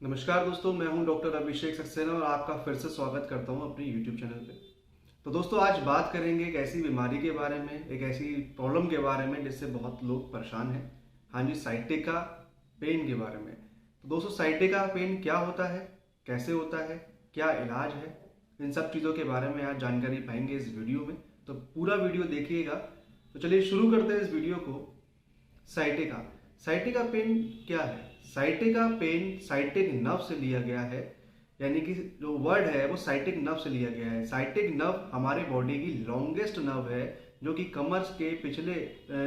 नमस्कार दोस्तों, मैं हूं डॉक्टर अभिषेक सक्सेना और आपका फिर से स्वागत करता हूं अपने YouTube चैनल पे। तो दोस्तों, आज बात करेंगे एक ऐसी बीमारी के बारे में, एक ऐसी प्रॉब्लम के बारे में जिससे बहुत लोग परेशान हैं। हाँ जी, साइटिका पेन के बारे में। तो दोस्तों, साइटिका पेन क्या होता है, कैसे होता है, क्या इलाज है, इन सब चीज़ों के बारे में आज जानकारी पाएंगे इस वीडियो में। तो पूरा वीडियो देखिएगा। तो चलिए शुरू करते हैं इस वीडियो को। साइटिका साइटिका पेन क्या है? साइटिका पेन साइटिक नर्व से लिया गया है, यानी कि जो वर्ड है वो साइटिक नर्व से लिया गया है। साइटिक नर्व हमारे बॉडी की लॉन्गेस्ट नर्व है, जो कि कमर के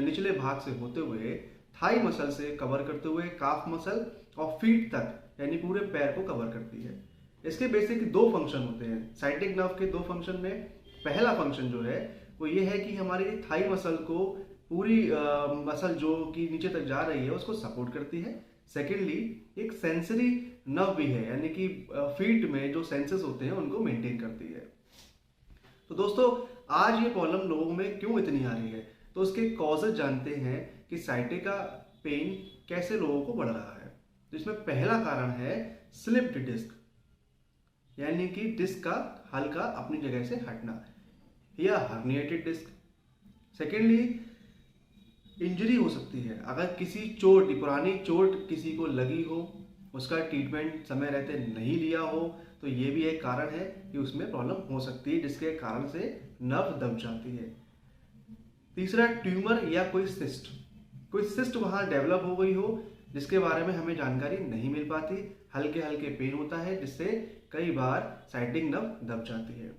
निचले भाग से होते हुए थाई मसल से कवर करते हुए काफ मसल और फीट तक यानी पूरे पैर को कवर करती है। इसके बेसिक दो फंक्शन होते हैं साइटिक नर्व के। दो फंक्शन में पहला फंक्शन जो है वो ये है कि हमारी थाई मसल को पूरी मसल जो कि नीचे तक जा रही है उसको सपोर्ट करती है। सेकेंडली, एक सेंसरी नर्व भी है, यानी कि फीट में जो सेंसेस होते हैं उनको मेंटेन करती है। तो दोस्तों, आज ये प्रॉब्लम लोगों में क्यों इतनी आ रही है, तो उसके कॉजेज जानते हैं कि साइटिका पेन कैसे लोगों को बढ़ रहा है। तो इसमें पहला कारण है स्लिप्ड डिस्क, यानी कि डिस्क का हल्का अपनी जगह से हटना, या हर्निएटेड डिस्क। सेकेंडली, इंजरी हो सकती है। अगर किसी पुरानी चोट किसी को लगी हो, उसका ट्रीटमेंट समय रहते नहीं लिया हो, तो ये भी एक कारण है कि उसमें प्रॉब्लम हो सकती है, जिसके कारण से नर्व दब जाती है। तीसरा, ट्यूमर या कोई सिस्ट वहां डेवलप हो गई हो, जिसके बारे में हमें जानकारी नहीं मिल पाती। हल्के हल्के पेन होता है, जिससे कई बार साइटिक नर्व दब जाती है।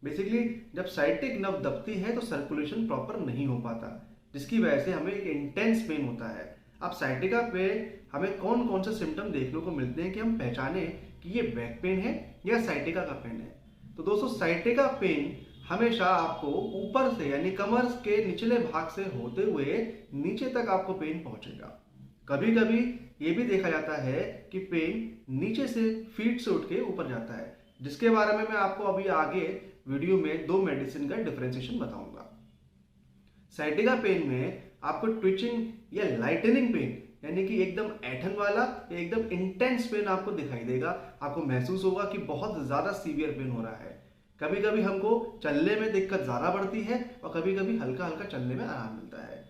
बेसिकली जब साइटिक नर्व दबती है तो सर्कुलेशन प्रॉपर नहीं हो पाता, जिसकी वजह से हमें एक इंटेंस पेन होता है। अब साइटिका पे हमें कौन कौन से सिम्टम देखने को मिलते हैं कि हम पहचाने कि ये बैक पेन है या साइटिका का पेन है। तो दोस्तों, साइटिका पेन हमेशा आपको ऊपर से यानी कमर के निचले भाग से होते हुए नीचे तक आपको पेन पहुंचेगा। कभी कभी ये भी देखा जाता है कि पेन नीचे से फीट से उठ के ऊपर जाता है, जिसके बारे में मैं आपको अभी आगे वीडियो में दो मेडिसिन का डिफरेंशिएशन बताऊंगा। साइटिका पेन में आपको ट्विचिंग या लाइटनिंग पेन, यानी कि एकदम ऐठन वाला या एकदम इंटेंस पेन आपको दिखाई देगा। आपको महसूस होगा कि बहुत ज्यादा सीवियर पेन हो रहा है। कभी कभी हमको चलने में दिक्कत ज्यादा बढ़ती है और कभी कभी हल्का हल्का चलने में आराम मिलता है।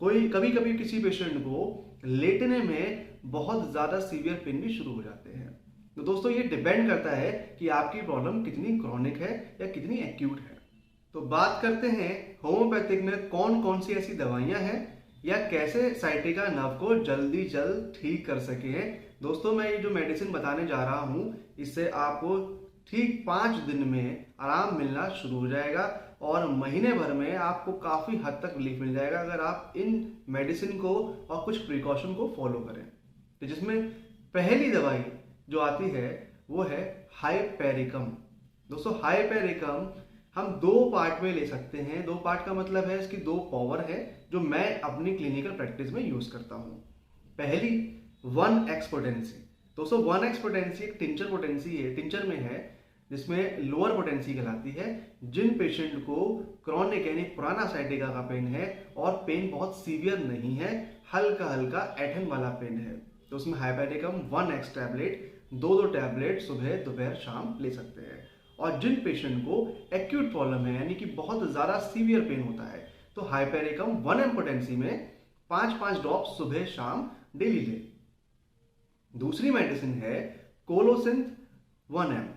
कभी कभी किसी पेशेंट को लेटने में बहुत ज्यादा सीवियर पेन भी शुरू हो जाते हैं। तो दोस्तों, ये डिपेंड करता है कि आपकी प्रॉब्लम कितनी क्रॉनिक है या कितनी एक्यूट है। तो बात करते हैं होम्योपैथिक में कौन कौन सी ऐसी दवाइयां हैं या कैसे साइटिका नर्व को जल्दी ठीक कर सके हैं। दोस्तों, मैं ये जो मेडिसिन बताने जा रहा हूं, इससे आपको ठीक 5 दिन में आराम मिलना शुरू हो जाएगा और महीने भर में आपको काफी हद तक रिलीफ मिल जाएगा, अगर आप इन मेडिसिन को और कुछ प्रिकॉशन को फॉलो करें। तो जिसमें पहली दवाई जो आती है वो है हाइपेरिकम। दोस्तों, हाइपेरिकम हम दो पार्ट में ले सकते हैं। दो पार्ट का मतलब है इसकी दो पावर है, जो मैं अपनी क्लिनिकल प्रैक्टिस में यूज करता हूं। पहली 1x पोटेंसी। दोस्तों, 1x पोटेंसी एक टिंचर पोटेंसी है, टिंचर में है, जिसमें लोअर पोटेंसी कहलाती है। जिन पेशेंट को क्रॉनिक यानी पुराना साइटिका का पेन है और पेन बहुत सीवियर नहीं है, हल्का हल्का ऐठन वाला पेन है, तो उसमें हाइपेरिकम 1x टैबलेट दो टैबलेट सुबह दोपहर शाम ले सकते हैं। और जिन पेशेंट को एक्यूट प्रॉब्लम है यानी कि बहुत ज्यादा सीवियर पेन होता है, तो हाइपेरिकम 1m पोटेंसी में 5-5 ड्रॉप सुबह शाम डेली ले। दूसरी मेडिसिन है कोलोसिंथ 1m।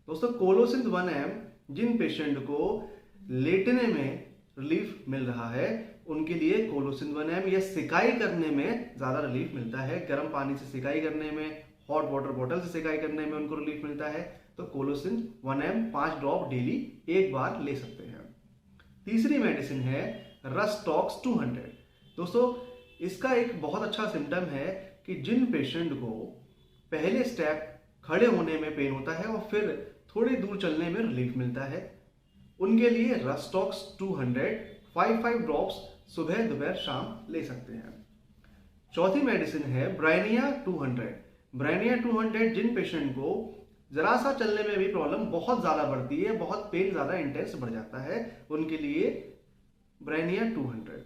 दोस्तों, कोलोसिंथ 1m जिन पेशेंट को लेटने में रिलीफ मिल रहा है उनके लिए कोलोसिंथ 1m, या सिकाई करने में ज्यादा रिलीफ मिलता है, गर्म पानी से सिकाई करने में, हॉट वाटर बॉटल से सिकाई करने में उनको रिलीफ मिलता है, तो कोलोसिंथ 1m 5 ड्रॉप डेली एक बार ले सकते हैं। तीसरी मेडिसिन है रस्टॉक्स 200। दोस्तों, इसका एक बहुत अच्छा सिम्टम है कि जिन पेशेंट को पहले स्टेप खड़े होने में पेन होता है और फिर थोड़ी दूर चलने में रिलीफ मिलता है, उनके लिए रस्टॉक्स 200 5 ड्रॉप्स सुबह दोपहर शाम ले सकते हैं। चौथी मेडिसिन है ब्राइनिया 200। ब्राइनिया 200 जिन पेशेंट को जरा सा चलने में भी प्रॉब्लम बहुत ज्यादा बढ़ती है, बहुत पेन ज्यादा इंटेंस बढ़ जाता है, उनके लिए ब्राइनिया 200।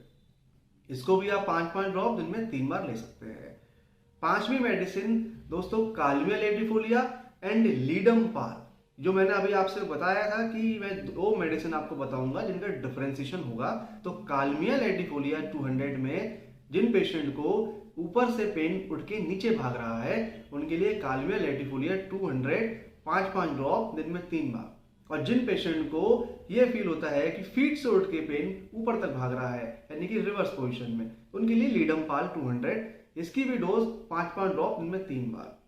इसको भी आप 5-5 ड्रॉप दिन में 3 बार ले सकते हैं। पांचवी मेडिसिन दोस्तों कालमिया लैटिफोलिया एंड लीडमपाल। जो मैंने अभी आपसे बताया था कि मैं दो मेडिसिन आपको बताऊंगा जिनका डिफरेंशिएशन होगा। तो कालमिया लैटिफोलिया 200 में जिन पेशेंट को ऊपर से पेन उठ के नीचे भाग रहा है उनके लिए कालमिया लैटिफोलिया 200 5-5 ड्रॉप दिन में 3 बार। और जिन पेशेंट को यह फील होता है कि फीट से उठ के पेन ऊपर तक भाग रहा है यानी कि रिवर्स पोजीशन में, उनके लिए लीडमपाल 200, इसकी भी डोज 5-5 ड्रॉप दिन में 3 बार।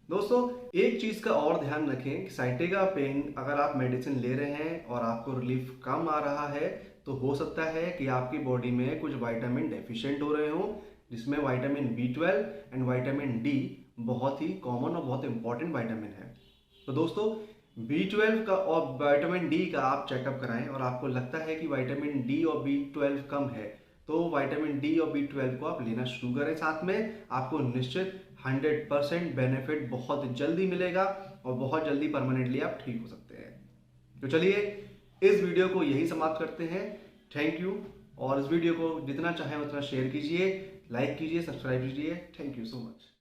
दोस्तों एक चीज का और ध्यान रखें कि साइटिका पेन अगर आप मेडिसिन ले रहे हैं और आपको रिलीफ कम आ रहा है तो हो सकता है कि आपकी बॉडी में कुछ विटामिन डेफिशिएंट हो रहे हो, जिसमें vitamin B12 and vitamin D बहुत ही कॉमन और बहुत इंपॉर्टेंट विटामिन है। तो दोस्तों B12 का और विटामिन D का आप चेकअप कराएं और आपको लगता है कि विटामिन D और B12 कम है तो विटामिन D और B12 को आप लेना शुरू करें साथ में। आपको निश्चित 100% बेनिफिट बहुत जल्दी मिलेगा और बहुत जल्दी परमानेंटली आप ठीक हो सकते हैं। तो चलिए इस वीडियो को यही समाप्त करते हैं। Thank you. और इस वीडियो को जितना चाहें उतना शेयर कीजिए, लाइक कीजिए, सब्सक्राइब कीजिए। Thank you so much.